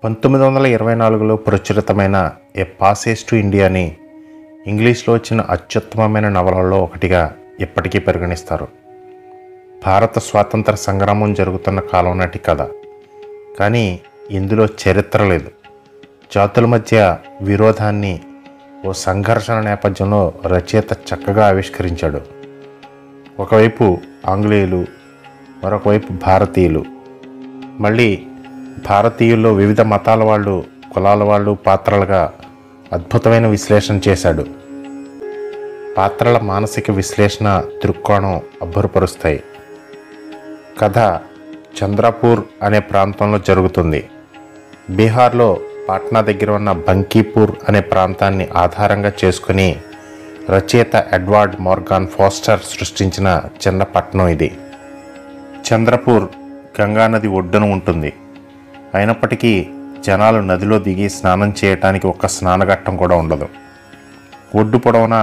1924లో ప్రచురితమైన A passage to ఇండియాని ఇంగ్లీష్లో వచ్చిన అత్యుత్తమమైన నవలల్లో ఒకటిగా ఇప్పటికీ పరిగణిస్తారు. భారత స్వాతంత్ర సంగ్రామం జరుగుతున్న కాలం నాటి కథ. కానీ ఇందులో చరిత్ర లేదు. జాతుల మధ్య విరోధాన్ని ఓ సంఘర్షణ నేపథ్యంలో రచయిత చక్కగా ఆవిష్కరించాడు. ఒకవైపు ఆంగ్లేయులు, మరొకవైపు భారతీయులు, మళ్ళీ భారతీయుల్లో వివిధ మతాల వాళ్ళు, కులాల వాళ్ళు పాత్రలుగా అద్భుతమైన విశ్లేషణ చేశాడు. పాత్రల మానసిక విశ్లేషణ దృక్కోణం అబ్బురపరుస్తాయి. కథ చంద్రపూర్ అనే ప్రాంతంలో జరుగుతుంది. బీహార్లో పాట్నా దగ్గర ఉన్న బంకీపూర్ అనే ప్రాంతాన్ని ఆధారంగా చేసుకుని రచయిత ఎడ్వర్డ్ మోర్గాన్ ఫోస్టర్ సృష్టించిన చిన్న పట్టణం ఇది. చంద్రపూర్ గంగానది ఒడ్డున ఉంటుంది. అయినప్పటికీ జనాలు నదిలో దిగి స్నానం చేయటానికి ఒక్క స్నానఘట్టం కూడా ఉండదు. ఒడ్డు పొడవున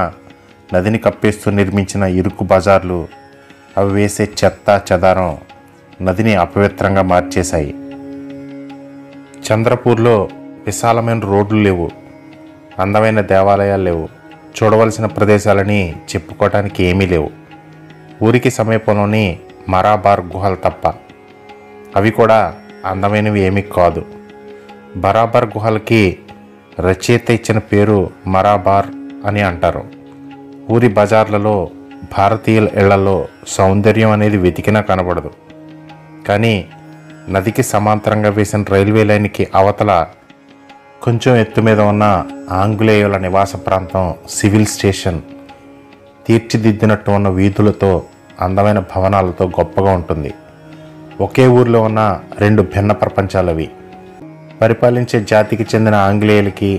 నదిని కప్పేస్తూ నిర్మించిన ఇరుకు బజార్లు, అవి వేసే చెత్త చెదారం నదిని అపవిత్రంగా మార్చేశాయి. చంద్రపూర్లో విశాలమైన రోడ్లు లేవు, అందమైన దేవాలయాలు లేవు, చూడవలసిన ప్రదేశాలని చెప్పుకోవటానికి ఏమీ లేవు. ఊరికి సమీపంలోని మరాబార్ గుహలు తప్ప. అవి కూడా అందమైనవి ఏమీ కాదు. బరాబర్ గుహలకి రచయిత ఇచ్చిన పేరు మరాబార్ అని అంటారు. ఊరి బజార్లలో, భారతీయుల ఇళ్లలో సౌందర్యం అనేది వెతికినా కనబడదు. కానీ నదికి సమాంతరంగా వేసిన రైల్వే లైన్కి అవతల కొంచెం ఎత్తు మీద ఉన్న ఆంగ్లేయుల నివాస ప్రాంతం, సివిల్ స్టేషన్ తీర్చిదిద్దినట్టు ఉన్న వీధులతో, అందమైన భవనాలతో గొప్పగా ఉంటుంది. ఒకే ఊరిలో ఉన్న రెండు భిన్న ప్రపంచాలవి. పరిపాలించే జాతికి చెందిన ఆంగ్లేయులకి,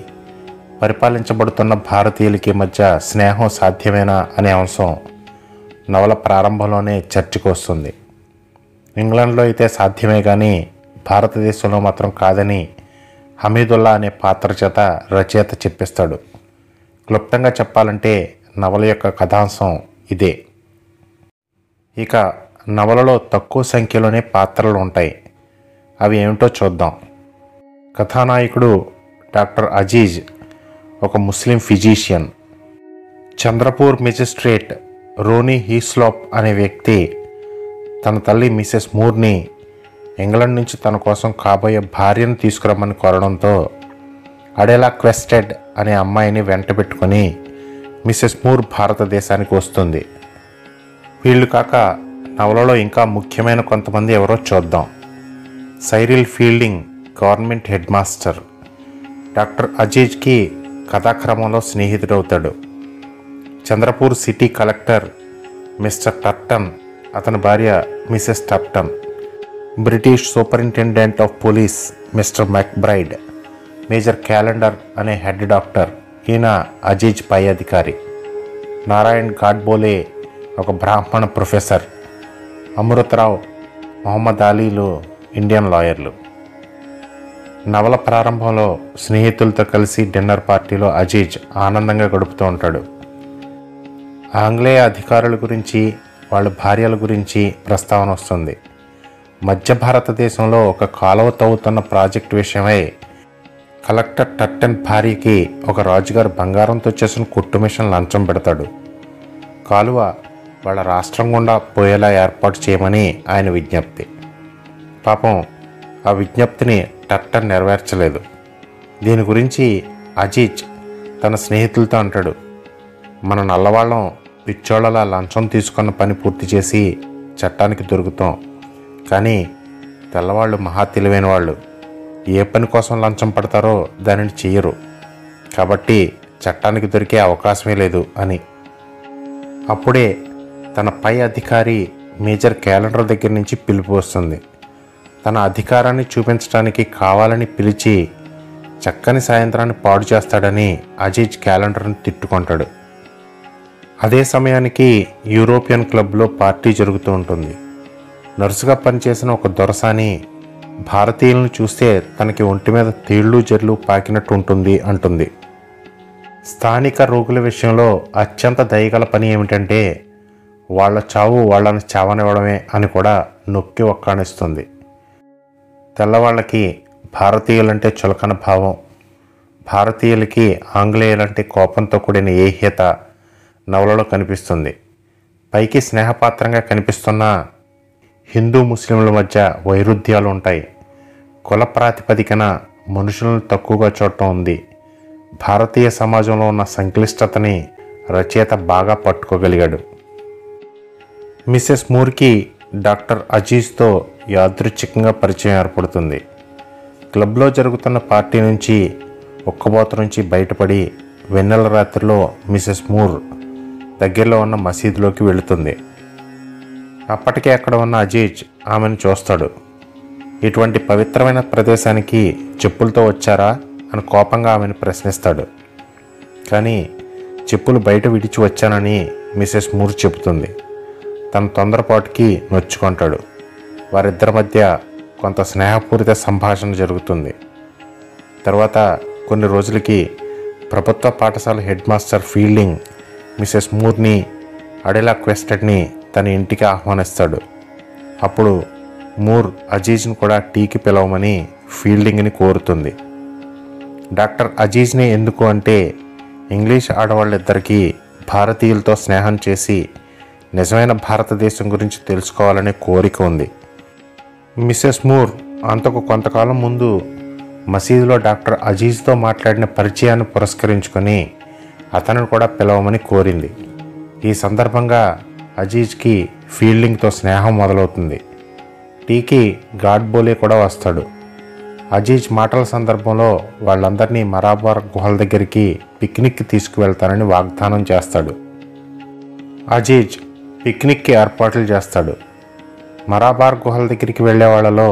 పరిపాలించబడుతున్న భారతీయులకి మధ్య స్నేహం సాధ్యమేనా అనే అంశం నవల ప్రారంభంలోనే చర్చకు వస్తుంది. ఇంగ్లాండ్లో అయితే సాధ్యమే కానీ భారతదేశంలో మాత్రం కాదని హమీదుల్లా అనే పాత్ర చేత రచయిత చెప్పిస్తాడు. క్లుప్తంగా చెప్పాలంటే నవల యొక్క కథాంశం ఇదే. ఇక నవలలో తక్కువ సంఖ్యలోనే పాత్రలు ఉంటాయి. అవి ఏమిటో చూద్దాం. కథానాయకుడు డాక్టర్ అజీజ్, ఒక ముస్లిం ఫిజీషియన్. చంద్రపూర్ మెజిస్ట్రేట్ రోనీ హీస్లాప్ అనే వ్యక్తి తన తల్లి మిసెస్ మూర్ని ఇంగ్లాండ్ నుంచి తన కోసం కాబోయే భార్యను తీసుకురమ్మని కోరడంతో అడెలా క్వెస్టెడ్ అనే అమ్మాయిని వెంట పెట్టుకొని మిసెస్ మూర్ భారతదేశానికి వస్తుంది. వీళ్ళు కాక నవలలో ఇంకా ముఖ్యమైన కొంతమంది ఎవరో చూద్దాం. Cyril Fielding, government headmaster, doctor అజీజ్కి కథాక్రమంలో స్నేహితుడవుతాడు. Chandrapore city collector Mr Turton, అతని భార్య Mrs Turton, British superintendent of police Mr McBryde, major Callendar అనే హెడ్ డాక్టర్, ఈయన అజీజ్ పై అధికారి, నారాయణ్ గాడ్బోలే ఒక బ్రాహ్మణ ప్రొఫెసర్, అమృతరావు, మొహమ్మద్ అలీలు ఇండియన్ లాయర్లు. నవల ప్రారంభంలో స్నేహితులతో కలిసి డిన్నర్ పార్టీలో అజీజ్ ఆనందంగా గడుపుతూ ఉంటాడు. ఆంగ్లేయ అధికారుల గురించి, వాళ్ళ భార్యల గురించి ప్రస్తావన వస్తుంది. మధ్య భారతదేశంలో ఒక కాలువ తవ్వుతున్న ప్రాజెక్టు విషయమై కలెక్టర్ టర్టన్ భార్యకి ఒక రాజుగారు బంగారంతో చేసిన కుట్టు మిషన్ లంచం పెడతాడు. కాలువ వాళ్ళ రాష్ట్రం గుండా పోయేలా ఏర్పాటు చేయమని ఆయన విజ్ఞప్తి. పాపం ఆ విజ్ఞప్తిని టర్టన్ నెరవేర్చలేదు. దీని గురించి అజీజ్ తన స్నేహితులతో అంటాడు, మన నల్లవాళ్ళం పిచ్చోళ్ళలా లంచం తీసుకున్న పని పూర్తి చేసి చట్టానికి దొరుకుతాం. కానీ తెల్లవాళ్ళు మహా తెలివైన వాళ్ళు, ఏ పని కోసం లంచం పడతారో దానిని చెయ్యరు. కాబట్టి చట్టానికి దొరికే అవకాశమే లేదు అని. అప్పుడే తన పై అధికారి మేజర్ క్యాలెండర్ దగ్గర నుంచి పిలుపు వస్తుంది. తన అధికారాన్ని చూపించడానికి కావాలని పిలిచి చక్కని సాయంత్రాన్ని పాడు చేస్తాడని అజీజ్ క్యాలెండర్ని తిట్టుకుంటాడు. అదే సమయానికి యూరోపియన్ క్లబ్లో పార్టీ జరుగుతూ ఉంటుంది. నర్సుగా పనిచేసిన ఒక దొరసాని భారతీయులను చూస్తే తనకి ఒంటి మీద తేళ్ళు జర్లు పాకినట్టు ఉంటుంది అంటుంది. స్థానిక రోగుల విషయంలో అత్యంత దయగల పని ఏమిటంటే వాళ్ళ చావు వాళ్ళని చావనివ్వడమే అని కూడా నొక్కి ఒక్కాణిస్తుంది. తెల్లవాళ్ళకి భారతీయులంటే చులకన భావం, భారతీయులకి ఆంగ్లేయులంటే కోపంతో కూడిన ఏహ్యత నవలలో కనిపిస్తుంది. పైకి స్నేహపాత్రంగా కనిపిస్తున్న హిందూ ముస్లింల మధ్య వైరుధ్యాలు ఉంటాయి. కుల ప్రాతిపదికన మనుషులను తక్కువగా చూడటం ఉంది. భారతీయ సమాజంలో ఉన్న సంక్లిష్టతని రచయిత బాగా పట్టుకోగలిగాడు. మిసెస్ మూర్కి డాక్టర్ అజీజ్తో యాదృచ్ఛికంగా పరిచయం ఏర్పడుతుంది. క్లబ్లో జరుగుతున్న పార్టీ నుంచి ఉక్కబోత నుంచి బయటపడి వెన్నెల రాత్రిలో మిసెస్ మూర్ దగ్గరలో ఉన్న మసీదులోకి వెళుతుంది. అప్పటికే అక్కడ ఉన్న అజీజ్ ఆమెను చూస్తాడు. ఇటువంటి పవిత్రమైన ప్రదేశానికి చెప్పులతో వచ్చారా అని కోపంగా ఆమెను ప్రశ్నిస్తాడు. కానీ చెప్పులు బయట విడిచి వచ్చానని మిసెస్ మూర్ చెబుతుంది. తన తొందరపాటుకి నొచ్చుకుంటాడు. వారిద్దరి మధ్య కొంత స్నేహపూరిత సంభాషణ జరుగుతుంది. తర్వాత కొన్ని రోజులకి ప్రభుత్వ పాఠశాల హెడ్ మాస్టర్ ఫీల్డింగ్ మిసెస్ మూర్ని, అడెలా క్వెస్టెడ్ని తన ఇంటికి ఆహ్వానిస్తాడు. అప్పుడు మూర్ అజీజ్ని కూడా టీకి పిలవమని ఫీల్డింగ్ని కోరుతుంది. డాక్టర్ అజీజ్ని ఎందుకు అంటే ఇంగ్లీష్ ఆడవాళ్ళిద్దరికీ భారతీయులతో స్నేహం చేసి నిజమైన భారతదేశం గురించి తెలుసుకోవాలనే కోరిక ఉంది. మిసెస్ మూర్ అంతకు కొంతకాలం ముందు మసీదులో డాక్టర్ అజీజ్తో మాట్లాడిన పరిచయాన్ని పురస్కరించుకొని అతను కూడా పిలవమని కోరింది. ఈ సందర్భంగా అజీజ్కి ఫీల్డింగ్తో స్నేహం మొదలవుతుంది. టీకి గాడ్బోలే కూడా వస్తాడు. అజీజ్ మాటల సందర్భంలో వాళ్ళందరినీ మరాబార్ గుహల దగ్గరికి పిక్నిక్కి తీసుకువెళ్తానని వాగ్దానం చేస్తాడు. అజీజ్ పిక్నిక్కి ఏర్పాట్లు చేస్తాడు. మరాబార్ గుహల దగ్గరికి వెళ్లే వాళ్ళలో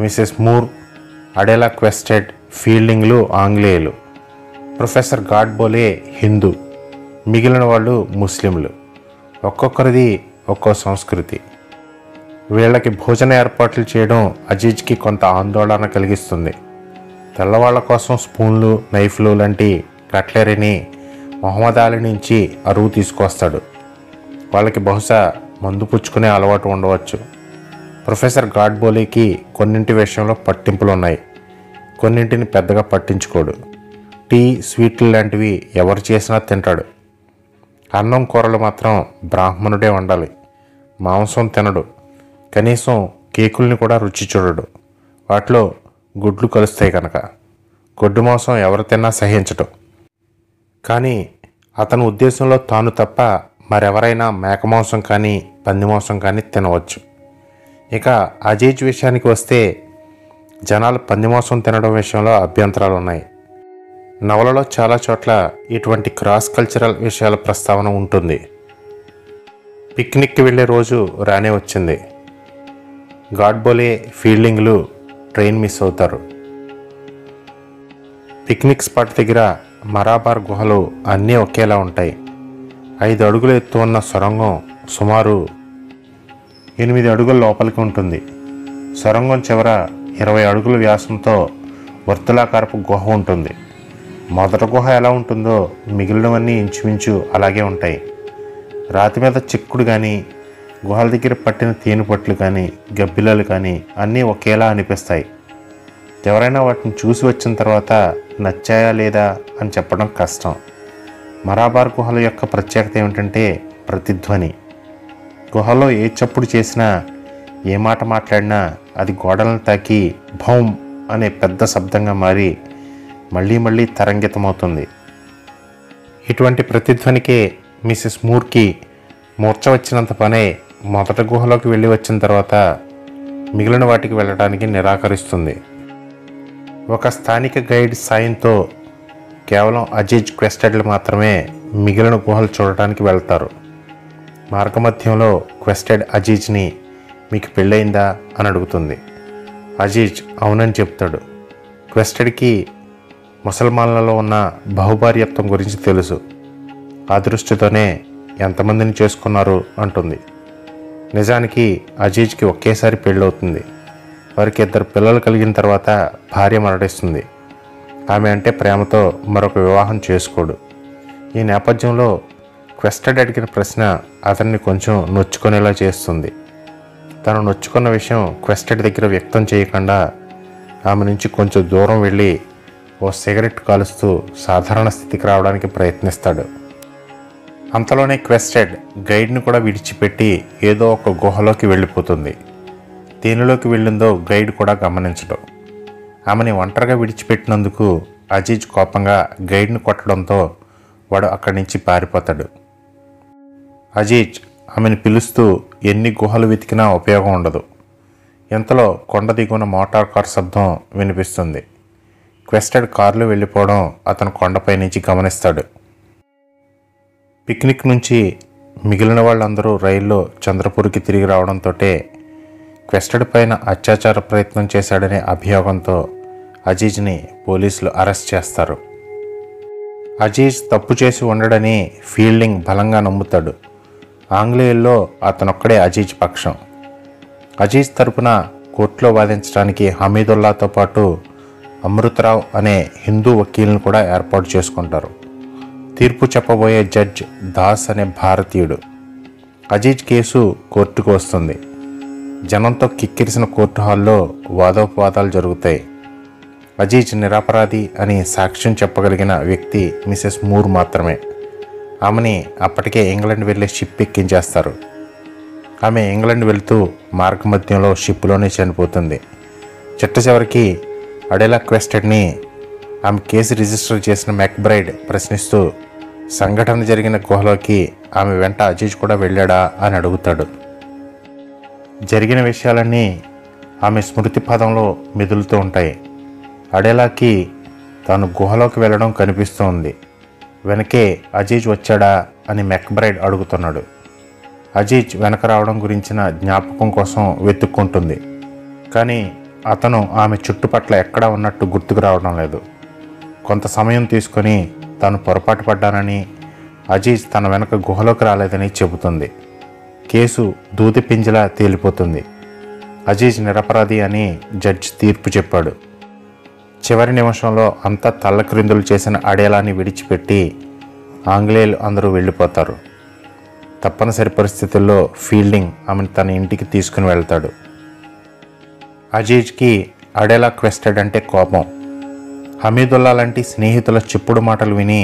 మిసెస్ మూర్, అడెలా క్వెస్టెడ్, ఫీల్డింగ్లు ఆంగ్లేయులు, ప్రొఫెసర్ గాడ్బోలే హిందూ, మిగిలిన వాళ్ళు ముస్లింలు. ఒక్కొక్కరిది ఒక్కో సంస్కృతి. వీళ్ళకి భోజన ఏర్పాట్లు చేయడం అజీజ్కి కొంత ఆందోళన కలిగిస్తుంది. తెల్లవాళ్ల కోసం స్పూన్లు, నైఫ్లు లాంటి కట్లరీని మొహమ్మద్ అలీ నుంచి అరువు తీసుకొస్తాడు. వాళ్ళకి బహుశా మందు పుచ్చుకునే అలవాటు ఉండవచ్చు. ప్రొఫెసర్ గాడ్బోలేకి కొన్నింటి విషయంలో పట్టింపులు ఉన్నాయి, కొన్నింటిని పెద్దగా పట్టించుకోడు. టీ, స్వీట్లు లాంటివి ఎవరు చేసినా తింటాడు. అన్నం కూరలు మాత్రం బ్రాహ్మణుడే వండాలి. మాంసం తినడు. కనీసం కేకుల్ని కూడా రుచి చూడడు. వాటిలో గుడ్లు కలుస్తాయి కనుక. గొడ్డు మాంసం ఎవరు తిన్నా సహించటం. కానీ అతని ఉద్దేశంలో తాను తప్ప మరెవరైనా మేక మాంసం కానీ పంది మాంసం కానీ తినవచ్చు. ఇక అజీజ్ విషయానికి వస్తే జనాలు పంది మాంసం తినడం విషయంలో అభ్యంతరాలు ఉన్నాయి. నవలలో చాలా చోట్ల ఇటువంటి క్రాస్ కల్చరల్ విషయాల ప్రస్తావన ఉంటుంది. పిక్నిక్కి వెళ్ళే రోజు రానే వచ్చింది. గాడ్బోలే, ఫీల్డింగ్లు ట్రైన్ మిస్ అవుతారు. పిక్నిక్ స్పాట్ దగ్గర మరాబార్ గుహలు అన్నీ ఒకేలా ఉంటాయి. 5 అడుగుల ఎత్తు ఉన్న సొరంగం సుమారు 8 అడుగుల లోపలికి ఉంటుంది. సొరంగం చివర 20 అడుగుల వ్యాసంతో వర్తులాకారపు గుహ ఉంటుంది. మొదటి గుహ ఎలా ఉంటుందో మిగిలినవన్నీ ఇంచుమించు అలాగే ఉంటాయి. రాతి మీద చిక్కుడు కానీ, గుహల దగ్గర పట్టిన తేనెపట్లు కానీ, గబ్బిలాలు కానీ అన్నీ ఒకేలా అనిపిస్తాయి. ఎవరైనా వాటిని చూసి వచ్చిన తర్వాత నచ్చాయా లేదా అని చెప్పడం కష్టం. మరాబార్ గుహల యొక్క ప్రత్యేకత ఏమిటంటే ప్రతిధ్వని. గుహలో ఏ చప్పుడు చేసినా, ఏ మాట మాట్లాడినా అది గోడలను తాకి భౌం అనే పెద్ద శబ్దంగా మారి మళ్ళీ మళ్ళీ తరంగితమవుతుంది. ఇటువంటి ప్రతిధ్వనికే మిసెస్ మూర్కి మూర్ఛ వచ్చినంత పనే మొదటి గుహలోకి వెళ్ళి వచ్చిన తర్వాత మిగిలిన వాటికి వెళ్ళడానికి నిరాకరిస్తుంది. ఒక స్థానిక గైడ్ సాయంతో కేవలం అజీజ్ క్వెస్టెడ్లు మాత్రమే మిగిలిన గుహలు చూడటానికి వెళ్తారు. మార్గమధ్యంలో క్వెస్టెడ్ అజీజ్ని మీకు పెళ్ళయిందా అని అడుగుతుంది. అజీజ్ అవునని చెప్తాడు. క్వెస్టెడ్కి ముసల్మాన్లలో ఉన్న బహుభార్యత్వం గురించి తెలుసు. ఆ దృష్టితోనే ఎంతమందిని చేసుకున్నారు అంటుంది. నిజానికి అజీజ్కి ఒకేసారి పెళ్ళవుతుంది. వారికి 2 పిల్లలు కలిగిన తర్వాత భార్య మరణిస్తుంది. ఆమె అంటే ప్రేమతో మరొక వివాహం చేసుకోడు. ఈ నేపథ్యంలో క్వెస్టెడ్ అడిగిన ప్రశ్న అతన్ని కొంచెం నొచ్చుకునేలా చేస్తుంది. తను నొచ్చుకున్న విషయం క్వెస్టెడ్ దగ్గర వ్యక్తం చేయకుండా ఆమె నుంచి కొంచెం దూరం వెళ్ళి ఓ సిగరెట్ కాలుస్తూ సాధారణ స్థితికి రావడానికి ప్రయత్నిస్తాడు. అంతలోనే క్వెస్టెడ్ గైడ్ని కూడా విడిచిపెట్టి ఏదో ఒక గుహలోకి వెళ్ళిపోతుంది. దేనిలోకి వెళ్ళిందో గైడ్ కూడా గమనించడు. ఆమెని ఒంటరిగా విడిచిపెట్టినందుకు అజీజ్ కోపంగా గైడ్ని కొట్టడంతో వాడు అక్కడి నుంచి పారిపోతాడు. అజీజ్ ఆమెను పిలుస్తూ ఎన్ని గుహలు వెతికినా ఉపయోగం ఉండదు. ఇంతలో కొండ దిగున మోటార్ కార్ శబ్దం వినిపిస్తుంది. క్వెస్టెడ్ కారులో వెళ్ళిపోవడం అతను కొండపై నుంచి గమనిస్తాడు. పిక్నిక్ నుంచి మిగిలిన వాళ్ళందరూ రైల్లో చంద్రపూర్కి తిరిగి రావడంతో క్వెస్టెడ్ పైన అత్యాచార ప్రయత్నం చేశాడనే అభియోగంతో అజీజ్ని పోలీసులు అరెస్ట్ చేస్తారు. అజీజ్ తప్పు చేసి ఉండడని ఫీల్డింగ్ బలంగా నమ్ముతాడు. ఆంగ్లేయుల్లో అతనొక్కడే అజీజ్ పక్షం. అజీజ్ తరపున కోర్టులో వాదించడానికి హమీదుల్లాతో పాటు అమృతరావు అనే హిందూ వకీల్ని కూడా ఏర్పాటు చేసుకుంటారు. తీర్పు చెప్పబోయే జడ్జ్ దాస్ అనే భారతీయుడు. అజీజ్ కేసు కోర్టుకు వస్తుంది. జనంతో కిక్కిరిసిన కోర్టు హాల్లో వాదోపవాదాలు జరుగుతాయి. అజీజ్ నిరపరాధి అని సాక్ష్యం చెప్పగలిగిన వ్యక్తి మిసెస్ మూర్ మాత్రమే. ఆమెని అప్పటికే ఇంగ్లాండ్ వెళ్ళే షిప్ ఎక్కించేస్తారు. ఆమె ఇంగ్లాండ్ వెళ్తూ మార్గమధ్యంలో షిప్లోనే చనిపోతుంది. చిట్ట చివరికి అడెలా క్వెస్టెడ్ని ఆమె కేసు రిజిస్టర్ చేసిన మెక్బ్రైడ్ ప్రశ్నిస్తూ సంఘటన జరిగిన గుహలోకి ఆమె వెంట అజీజ్ కూడా వెళ్ళాడా అని అడుగుతాడు. జరిగిన విషయాలన్నీ ఆమె స్మృతి పదంలో మెదులుతూ ఉంటాయి. అడెలాకి తాను గుహలోకి వెళ్ళడం కనిపిస్తూ ఉంది. వెనకే అజీజ్ వచ్చాడా అని మెక్బ్రైడ్ అడుగుతున్నాడు. అజీజ్ వెనక రావడం గురించిన జ్ఞాపకం కోసం వెతుక్కుంటుంది. కానీ అతను ఆమె చుట్టుపట్ల ఎక్కడా ఉన్నట్టు గుర్తుకు రావడం లేదు. కొంత సమయం తీసుకొని తాను పొరపాటు పడ్డానని, అజీజ్ తన వెనక గుహలోకి రాలేదని చెబుతుంది. కేసు దూది పింజలా తేలిపోతుంది. అజీజ్ నిరపరాధి అని జడ్జి తీర్పు చెప్పాడు. చివరి నిమిషంలో అంతా తల్లక్రిందులు చేసిన అడేలాని విడిచిపెట్టి ఆంగ్లేయులు అందరూ వెళ్ళిపోతారు. తప్పనిసరి పరిస్థితుల్లో ఫీల్డింగ్ ఆమెను తన ఇంటికి తీసుకుని వెళ్తాడు. అజీజ్కి అడేలా క్వెస్టెడ్ అంటే కోపం. హమీదుల్లా లాంటి స్నేహితుల చెప్పుడు మాటలు విని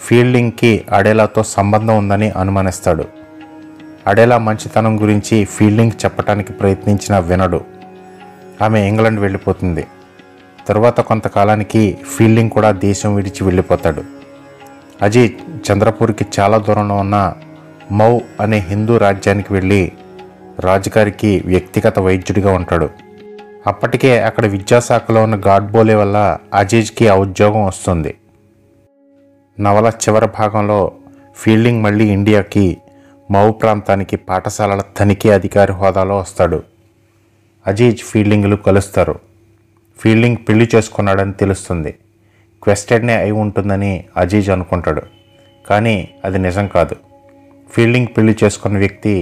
ఫీల్డింగ్కి అడేలాతో సంబంధం ఉందని అనుమానిస్తాడు. అడేలా మంచితనం గురించి ఫీల్డింగ్ చెప్పడానికి ప్రయత్నించిన వినడు. ఆమె ఇంగ్లాండ్ వెళ్ళిపోతుంది. తరువాత కొంతకాలానికి ఫీల్డింగ్ కూడా దేశం విడిచి వెళ్ళిపోతాడు. అజీజ్ చంద్రపూర్కి చాలా దూరంలో ఉన్న మౌ అనే హిందూ రాజ్యానికి వెళ్ళి రాజుగారికి వ్యక్తిగత వైద్యుడిగా ఉంటాడు. అప్పటికే అక్కడ విద్యాశాఖలో ఉన్న గాడ్బోలే వల్ల అజీజ్కి ఆ ఉద్యోగం వస్తుంది. నవల చివరి భాగంలో ఫీల్డింగ్ మళ్ళీ ఇండియాకి మౌ ప్రాంతానికి పాఠశాలల తనిఖీ అధికారి హోదాలో వస్తాడు. అజీజ్ ఫీల్డింగ్లు కలుస్తారు. ఫీల్డింగ్ పెళ్లి చేసుకున్నాడని తెలుస్తుంది. క్వెస్టెడ్నే అయి ఉంటుందని అజీజ్ అనుకుంటాడు. కానీ అది నిజం కాదు. ఫీల్డింగ్ పెళ్లి చేసుకున్న వ్యక్తి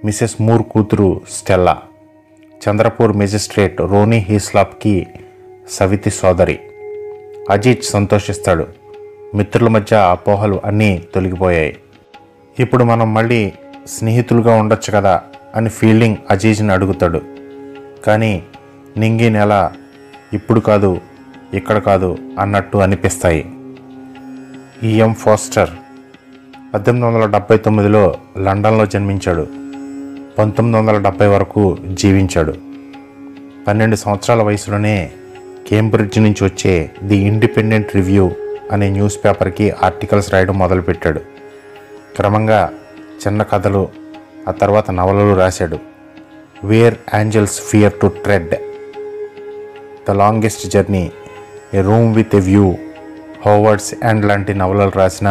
మిసెస్ మూర్ కూతురు స్టెల్లా, చంద్రపూర్ మెజిస్ట్రేట్ రోనీ హీస్లాప్కి సవితి సోదరి. అజీజ్ సంతోషిస్తాడు. మిత్రుల మధ్య అపోహలు అన్నీ తొలగిపోయాయి. ఇప్పుడు మనం మళ్ళీ స్నేహితులుగా ఉండొచ్చు కదా అని ఫీల్డింగ్ అజీజ్ని అడుగుతాడు. కానీ నింగి నెల ఇప్పుడు కాదు, ఇక్కడ కాదు అన్నట్టు అనిపిస్తాయి. ఈఎం ఫాస్టర్ 1879లో లండన్లో జన్మించాడు. 1970 వరకు జీవించాడు. 12 సంవత్సరాల వయసులోనే కేంబ్రిడ్జ్ నుంచి వచ్చే ది ఇండిపెండెంట్ రివ్యూ అనే న్యూస్ పేపర్కి ఆర్టికల్స్ రాయడం మొదలుపెట్టాడు. క్రమంగా చిన్న కథలు, ఆ తర్వాత నవలలు రాశాడు. Where Angels Fear to Tread, The Longest Journey, A Room with a View, Howards End లాంటి నవలలు రాసిన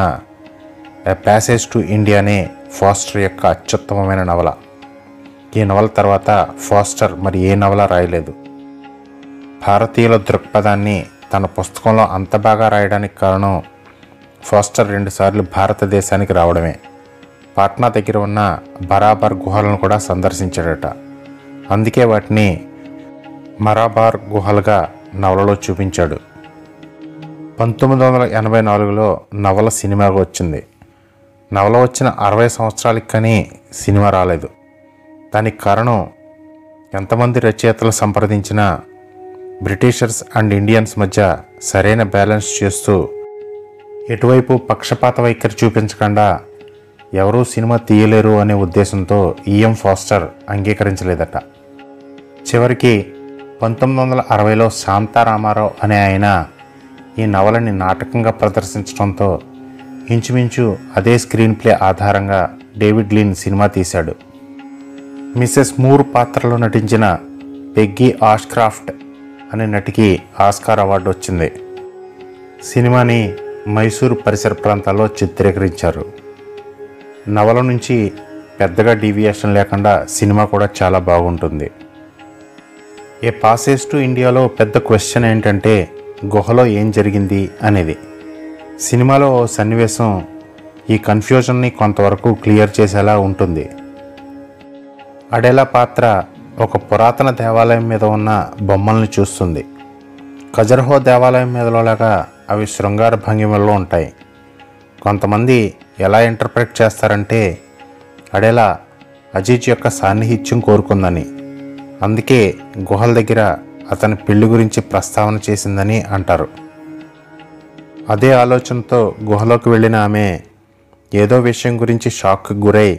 ఎ ప్యాసేజ్ టు ఇండియానే ఫాస్టర్ యొక్క అత్యుత్తమమైన నవల. ఈ నవల తర్వాత ఫాస్టర్ మరి ఏ నవల రాయలేదు. భారతీయుల దృక్పథాన్ని తన పుస్తకంలో అంత బాగా రాయడానికి కారణం ఫాస్టర్ 2 సార్లు భారతదేశానికి రావడమే. పాట్నా దగ్గర ఉన్న బరాబర్ గుహలను కూడా సందర్శించాడట. అందుకే వాటిని మరాబార్ గుహలుగా నవలలో చూపించాడు. 1984లో నవల సినిమాగా వచ్చింది. నవల వచ్చిన 60 సంవత్సరాలకి కానీ సినిమా రాలేదు. దానికి కారణం ఎంతమంది రచయితలు సంప్రదించినా బ్రిటిషర్స్ అండ్ ఇండియన్స్ మధ్య సరైన బ్యాలెన్స్ చేస్తూ ఎటువైపు పక్షపాత వైఖరి చూపించకుండా ఎవరూ సినిమా తీయలేరు అనే ఉద్దేశంతో ఈఎం ఫాస్టర్ అంగీకరించలేదట. చివరికి 1960లో శాంతారామారావు అనే ఆయన ఈ నవలని నాటకంగా ప్రదర్శించడంతో ఇంచుమించు అదే స్క్రీన్ ప్లే ఆధారంగా డేవిడ్ లీన్ సినిమా తీశాడు. మిసెస్ మూర్ పాత్రలో నటించిన పెగ్గీ ఆష్క్రాఫ్ట్ అనే నటికి ఆస్కార్ అవార్డు వచ్చింది. సినిమాని మైసూరు పరిసర ప్రాంతాల్లో చిత్రీకరించారు. నవల నుంచి పెద్దగా డీవియేషన్ లేకుండా సినిమా కూడా చాలా బాగుంటుంది. ఏ పాసేజ్ టు ఇండియాలో పెద్ద క్వశ్చన్ ఏంటంటే గుహలో ఏం జరిగింది అనేది. సినిమాలో ఓ సన్నివేశం ఈ కన్ఫ్యూజన్ని కొంతవరకు క్లియర్ చేసేలా ఉంటుంది. అడేలా పాత్ర ఒక పురాతన దేవాలయం మీద ఉన్న బొమ్మల్ని చూస్తుంది. ఖజర్హో దేవాలయం మీదలోలాగా అవి శృంగార భంగిమల్లో ఉంటాయి. కొంతమంది ఎలా ఇంటర్ప్రెట్ చేస్తారంటే అడేలా అజీజ్ యొక్క సాన్నిహిత్యం కోరుకుందని, అందుకే గుహల దగ్గర అతని పెళ్లి గురించి ప్రస్తావన చేసిందని అంటారు. అదే ఆలోచనతో గుహలోకి వెళ్ళిన ఆమె ఏదో విషయం గురించి షాక్కి గురై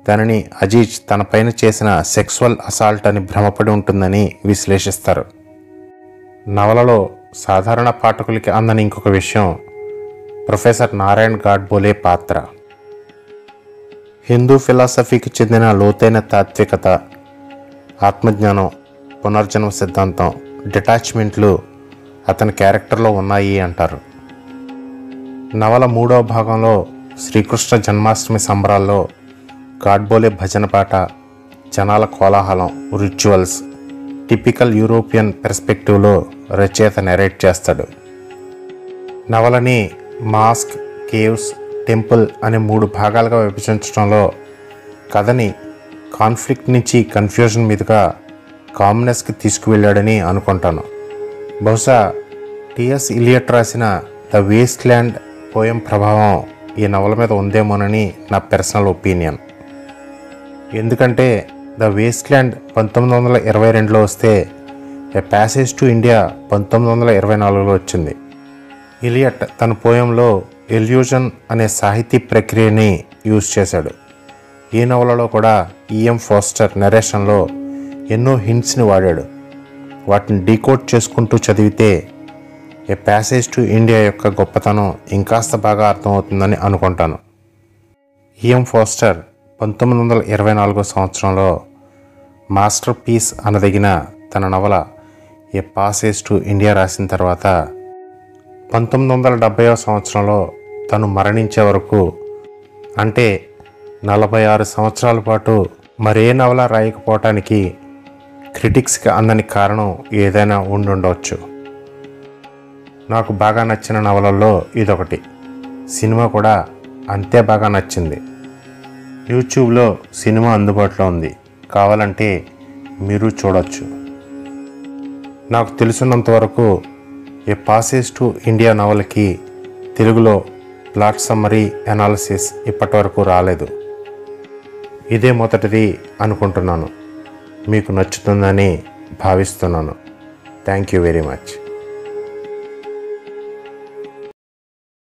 దానిని అజీజ్ తనపైన చేసిన సెక్సువల్ అసాల్ట్ అని భ్రమపడి ఉంటుందని విశ్లేషిస్తారు. నవలలో సాధారణ పాఠకులకి అందని ఇంకొక విషయం ప్రొఫెసర్ నారాయణ్ గాడ్బోలే పాత్ర. హిందూ ఫిలాసఫీకి చెందిన లోతైన తాత్వికత, ఆత్మజ్ఞానం, పునర్జన్మ సిద్ధాంతం, డిటాచ్మెంట్లు అతని క్యారెక్టర్లో ఉన్నాయి అంటారు. నవల 3వ భాగంలో శ్రీకృష్ణ జన్మాష్టమి సంబరాల్లో గాడ్బోలే భజన పాట, జనాల కోలాహలం, రిచువల్స్ టిపికల్ యూరోపియన్ పెర్స్పెక్టివ్లో రచయిత నెరేట్ చేస్తాడు. నవలని మాస్క్, కేవ్స్, టెంపుల్ అనే 3 భాగాలుగా విభజించడంలో కథని కాన్ఫ్లిక్ట్ నుంచి కన్ఫ్యూజన్ మీదుగా కామ్నెస్కి తీసుకువెళ్ళాడని అనుకుంటాను. బహుశా టిఎస్ ఇలియట్ రాసిన ద వేస్ట్ ల్యాండ్ పోయం ప్రభావం ఈ నవల మీద ఉందేమోనని నా పర్సనల్ ఒపీనియన్. ఎందుకంటే ద వేస్ట్ ల్యాండ్ 1922లో వస్తే ఏ ప్యాసేజ్ టు ఇండియా 1924లో వచ్చింది. ఇలియట్ తన పోయంలో ఎల్యూజన్ అనే సాహితీ ప్రక్రియని యూజ్ చేశాడు. ఈ నవలలో కూడా ఈఎం ఫాస్టర్ నరేషన్లో ఎన్నో హింట్స్ని వాడాడు. వాటిని డీకోడ్ చేసుకుంటూ చదివితే ఏ ప్యాసేజ్ టు ఇండియా యొక్క గొప్పతనం ఇంకాస్త బాగా అర్థమవుతుందని అనుకుంటాను. ఈఎం ఫాస్టర్ 1924 సంవత్సరంలో మాస్టర్ పీస్ అనదగిన తన నవల ఏ పాసేజ్ టు ఇండియా రాసిన తర్వాత 1970వ సంవత్సరంలో తను మరణించే వరకు, అంటే 46 సంవత్సరాల పాటు మరే నవల రాయకపోవటానికి క్రిటిక్స్కి అందని కారణం ఏదైనా ఉండుండవచ్చు. నాకు బాగా నచ్చిన నవలల్లో ఇదొకటి. సినిమా కూడా అంతే బాగా నచ్చింది. యూట్యూబ్లో సినిమా అందుబాటులో ఉంది, కావాలంటే మీరు చూడొచ్చు. నాకు తెలుసున్నంత వరకు ఏ పాసేజ్ టు ఇండియా నవలకి తెలుగులో ప్లాట్ సమ్మరీ అనాలిసిస్ ఇప్పటివరకు రాలేదు. ఇదే మొదటిది అనుకుంటున్నాను. మీకు నచ్చుతుందని భావిస్తున్నాను. Thank you very much.